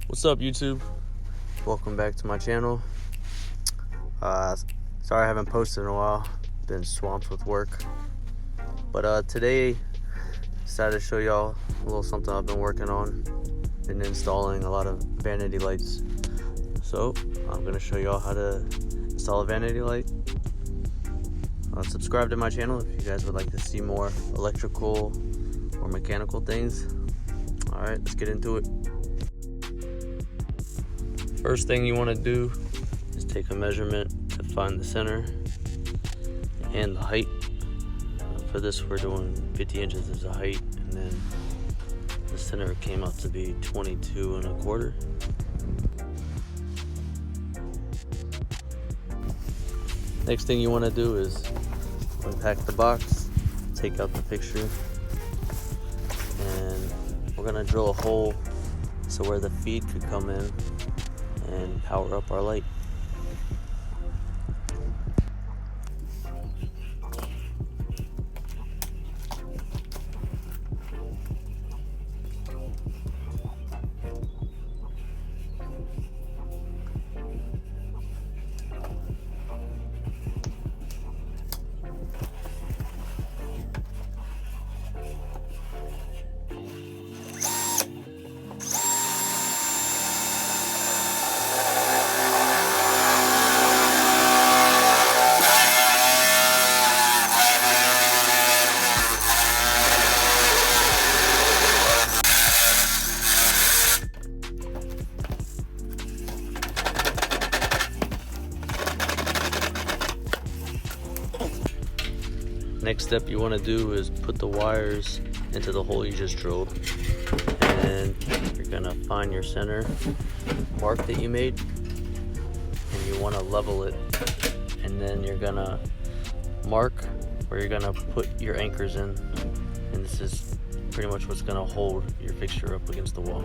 What's up, YouTube? Welcome back to my channel. Sorry I haven't posted in a while. Been swamped with work. But today, decided to show y'all a little something I've been working on. Been installing a lot of vanity lights. So I'm gonna show y'all how to install a vanity light. Subscribe to my channel if you guys would like to see more electrical or mechanical things. Alright, let's get into it. First thing you want to do is take a measurement to find the center and the height. For this, we're doing 50 inches as a height, and then the center came out to be 22 1/4. Next thing you want to do is unpack the box, take out the fixture, and we're going to drill a hole so where the feed could come in and power up our light. Next step you want to do is put the wires into the hole you just drilled, and you're going to find your center mark that you made, and you want to level it, and then you're going to mark where you're going to put your anchors in, and this is pretty much what's going to hold your fixture up against the wall.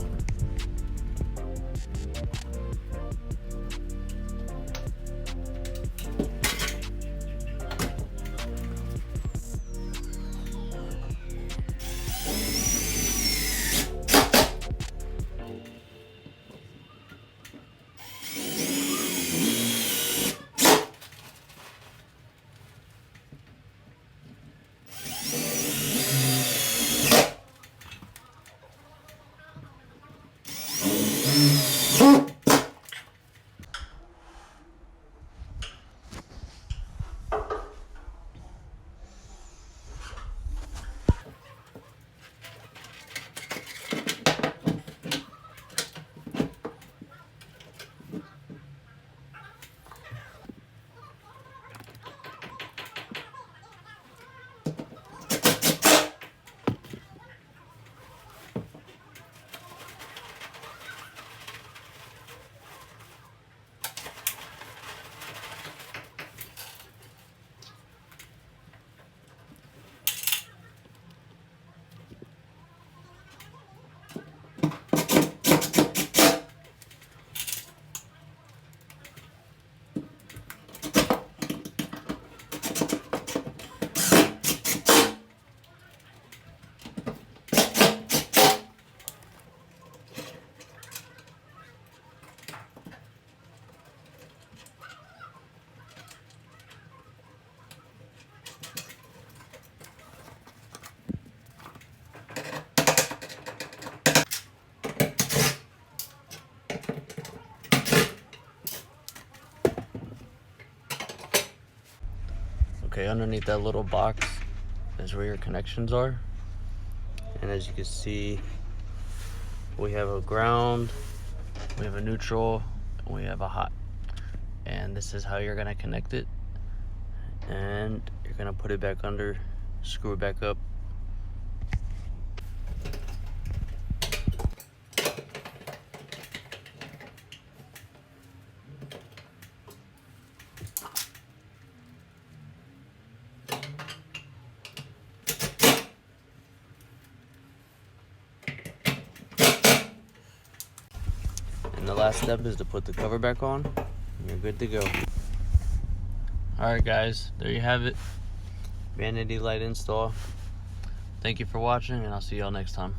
Okay, underneath that little box is where your connections are. And as you can see, we have a ground, we have a neutral, and we have a hot. And this is how you're gonna connect it. And you're gonna put it back under, screw it back up. And the last step is to put the cover back on, and you're good to go. Alright guys, there you have it. Vanity light install. Thank you for watching, and I'll see y'all next time.